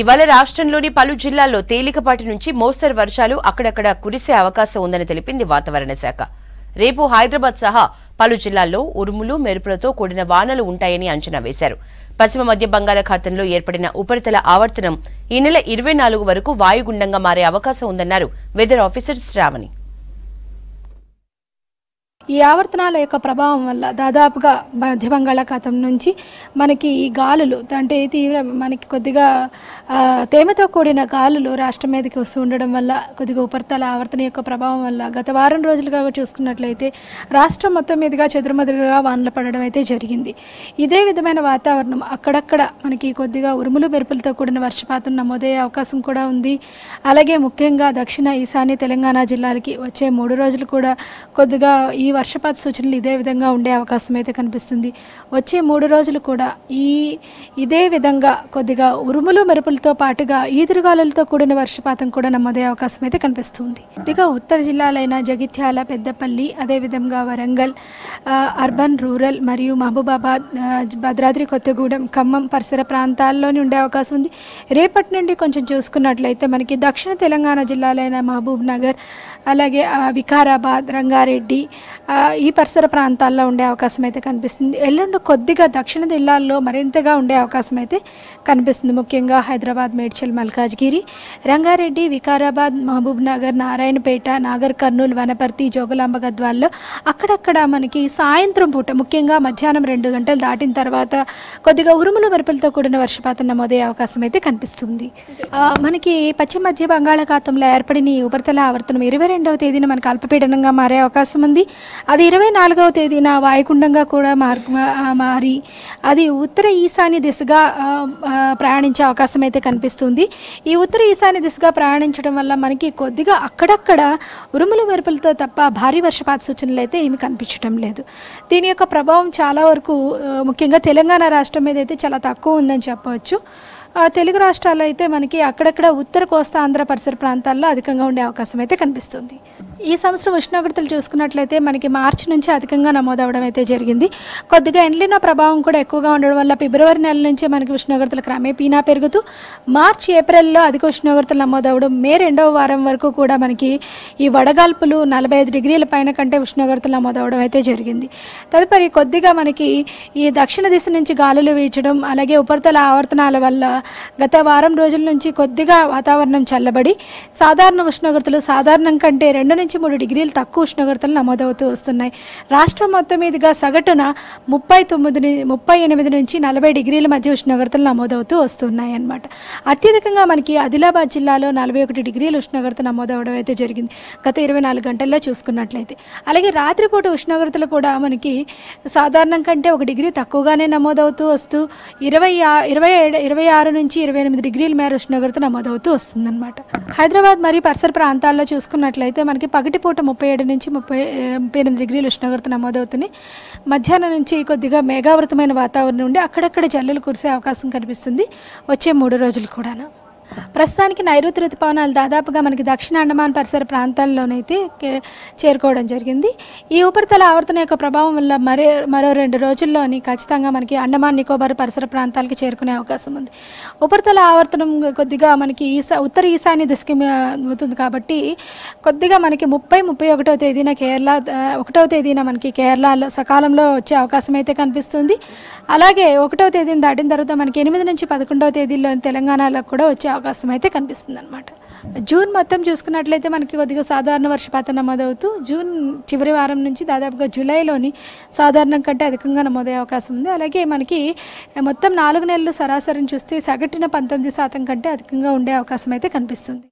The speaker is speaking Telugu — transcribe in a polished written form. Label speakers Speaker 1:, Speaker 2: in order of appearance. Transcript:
Speaker 1: ఇవాళ రాష్ట్రంలోని పలు జిల్లాల్లో తేలికపాటి నుంచి మోస్తరు వర్షాలు అక్కడక్కడ కురిసే అవకాశం ఉందని తెలిపింది వాతావరణ శాఖ. రేపు హైదరాబాద్ సహా పలు జిల్లాల్లో ఉరుములు మెరుపులతో కూడిన వానలు ఉంటాయని అంచనా వేశారు. పశ్చిమ మధ్య బంగాళాఖాతంలో ఏర్పడిన ఉపరితల ఆవర్తనం ఈ నెల 24 వరకు వాయుగుండంగా మారే అవకాశం ఉందన్నారు వెదర్ ఆఫీసర్ శ్రావణి.
Speaker 2: ఈ ఆవర్తనాల యొక్క ప్రభావం వల్ల దాదాపుగా మధ్య బంగాళాఖాతం నుంచి మనకి ఈ గాలులు అంటే మనకి కొద్దిగా తేమతో కూడిన గాలులు రాష్ట్రం మీదకి వస్తూ ఉండడం వల్ల కొద్దిగా ఉపరితల ఆవర్తన యొక్క ప్రభావం వల్ల గత వారం రోజులుగా చూసుకున్నట్లయితే రాష్ట్రం మొత్తం మీదుగా చెదురుమదురుగా వానలు పడడం అయితే జరిగింది. ఇదే విధమైన వాతావరణం అక్కడక్కడ మనకి కొద్దిగా ఉరుములు మెరుపులతో కూడిన వర్షపాతం నమోదయ్యే అవకాశం కూడా ఉంది. అలాగే ముఖ్యంగా దక్షిణ ఈశాన్య తెలంగాణ జిల్లాలకి వచ్చే 3 రోజులు కూడా కొద్దిగా ఈ వర్షపాత సూచనలు ఇదే విధంగా ఉండే అవకాశం అయితే కనిపిస్తుంది. వచ్చే 3 రోజులు కూడా ఇదే విధంగా కొద్దిగా ఉరుములు మెరుపులతో పాటుగా ఈదురుగాలులతో కూడిన వర్షపాతం కూడా నమోదయ్యే అవకాశం అయితే కనిపిస్తుంది. కొద్దిగా ఉత్తర జిల్లాలైన జగిత్యాల, పెద్దపల్లి, అదేవిధంగా వరంగల్, అర్బన్, రూరల్ మరియు మహబూబాబాద్, భద్రాద్రి కొత్తగూడెం, ఖమ్మం పరిసర ప్రాంతాల్లోనే ఉండే అవకాశం ఉంది. రేపటి నుండి కొంచెం చూసుకున్నట్లయితే మనకి దక్షిణ తెలంగాణ జిల్లాలైన మహబూబ్ నగర్, అలాగే వికారాబాద్, రంగారెడ్డి ఈ పరిసర ప్రాంతాల్లో ఉండే అవకాశం అయితే కనిపిస్తుంది. ఎల్లుండి కొద్దిగా దక్షిణ జిల్లాల్లో మరింతగా ఉండే అవకాశం అయితే కనిపిస్తుంది. ముఖ్యంగా హైదరాబాద్, మేడ్చల్, మల్కాజ్గిరి, రంగారెడ్డి, వికారాబాద్, మహబూబ్ నగర్, నారాయణపేట, నాగర్ కర్నూలు, వనపర్తి, జోగులాంబ గద్వాల్లో అక్కడక్కడ మనకి సాయంత్రం పూట ముఖ్యంగా మధ్యాహ్నం 2 గంటలు దాటిన తర్వాత కొద్దిగా ఉరుములు మెరుపులతో కూడిన వర్షపాతం నమోదయ్యే అవకాశం అయితే కనిపిస్తుంది. మనకి పశ్చిమ మధ్య బంగాళాఖాతంలో ఏర్పడిన ఈ ఉపరితల ఆవర్తనం 22వ తేదీన మనకు అల్పపీడనంగా మారే అవకాశం ఉంది. అది 24వ తేదీన వాయుగుండంగా కూడా మారి అది ఉత్తర ఈశాన్య దిశగా ప్రయాణించే అవకాశం అయితే కనిపిస్తుంది. ఈ ఉత్తర ఈశాన్య దిశగా ప్రయాణించడం వల్ల మనకి కొద్దిగా అక్కడక్కడ ఉరుములు మెరుపులతో తప్ప భారీ వర్షపాత సూచనలు అయితే ఏమి కనిపించడం లేదు. దీని యొక్క ప్రభావం చాలా వరకు ముఖ్యంగా తెలంగాణ రాష్ట్రం మీద అయితే చాలా తక్కువ ఉందని చెప్పవచ్చు. తెలుగు రాష్ట్రాల్లో అయితే మనకి అక్కడక్కడ ఉత్తర కోస్తా ఆంధ్ర పరిసర ప్రాంతాల్లో అధికంగా ఉండే అవకాశం అయితే కనిపిస్తుంది. ఈ సంవత్సరం ఉష్ణోగ్రతలు చూసుకున్నట్లయితే మనకి మార్చి నుంచి అధికంగా నమోదవడం అయితే జరిగింది. కొద్దిగా ఎన్లినో ప్రభావం కూడా ఎక్కువగా ఉండడం వల్ల ఫిబ్రవరి నెల నుంచే మనకి ఉష్ణోగ్రతలు క్రమేపీనా పెరుగుతూ మార్చి, ఏప్రిల్లో అధిక ఉష్ణోగ్రతలు నమోదవడం, మే 2వ వారం వరకు కూడా మనకి ఈ వడగాల్పులు 45 డిగ్రీల పైన కంటే ఉష్ణోగ్రతలు నమోదవడం అయితే జరిగింది. తదుపరి కొద్దిగా మనకి ఈ దక్షిణ దిశ నుంచి గాలులు వీచడం, అలాగే ఉపరితల ఆవర్తనాల వల్ల గత వారం రోజుల నుంచి కొద్దిగా వాతావరణం చల్లబడి సాధారణ ఉష్ణోగ్రతలు సాధారణం కంటే 2 నుంచి 3 డిగ్రీలు తక్కువ ఉష్ణోగ్రతలు నమోదవుతూ వస్తున్నాయి. రాష్ట్రం మొత్తం మీదుగా సగటున 38 నుంచి 40 డిగ్రీల మధ్య ఉష్ణోగ్రతలు నమోదవుతూ వస్తున్నాయి అన్నమాట. అత్యధికంగా మనకి ఆదిలాబాద్ జిల్లాలో 41 డిగ్రీల ఉష్ణోగ్రత నమోదవడం అయితే జరిగింది గత 24 గంటల్లో చూసుకున్నట్లయితే. అలాగే రాత్రిపూట ఉష్ణోగ్రతలు కూడా మనకి సాధారణం కంటే 1 డిగ్రీ తక్కువగానే నమోదవుతూ వస్తూ 26 నుంచి 28 డిగ్రీల మేర ఉష్ణోగ్రత నమోదవుతూ వస్తుందన్నమాట. హైదరాబాద్ మరియు పరిసర ప్రాంతాల్లో చూసుకున్నట్లయితే మనకి పగటిపూట 37 నుంచి 38 డిగ్రీల ఉష్ణోగ్రత నమోదవుతుంది. మధ్యాహ్నం నుంచి కొద్దిగా మేఘావృతమైన వాతావరణం ఉండి అక్కడక్కడ జల్లులు కురిసే అవకాశం కనిపిస్తుంది వచ్చే 3 రోజులు కూడా. ప్రస్తుతానికి నైరుతి ఋతుపవనాలు దాదాపుగా మనకి దక్షిణ అండమాన్ పరిసర ప్రాంతాల్లోనైతే చేరుకోవడం జరిగింది. ఈ ఉపరితల ఆవర్తన యొక్క ప్రభావం వల్ల మరో 2 రోజుల్లోని ఖచ్చితంగా మనకి అండమాన్ నికోబార్ పరిసర ప్రాంతాలకి చేరుకునే అవకాశం ఉంది. ఉపరితల ఆవర్తనం కొద్దిగా మనకి ఉత్తర ఈశాన్య దిశకి అవుతుంది కాబట్టి కొద్దిగా మనకి 31వ తేదీన కేరళ, 1వ తేదీన మనకి కేరళలో సకాలంలో వచ్చే అవకాశం అయితే కనిపిస్తుంది. అలాగే 1వ తేదీని దాటిన తర్వాత మనకి 8 నుంచి 11వ తేదీలో తెలంగాణలో కూడా వచ్చే అవకాశం అయితే కనిపిస్తుంది అనమాట. జూన్ మొత్తం చూసుకున్నట్లయితే మనకి కొద్దిగా సాధారణ వర్షపాతం నమోదవుతూ జూన్ చివరి వారం నుంచి దాదాపుగా జూలైలోని సాధారణం కంటే అధికంగా నమోదయ్యే అవకాశం ఉంది. అలాగే మనకి మొత్తం 4 నెలలు సరాసరిని చూస్తే సగటున 19% కంటే అధికంగా ఉండే అవకాశం అయితే కనిపిస్తుంది.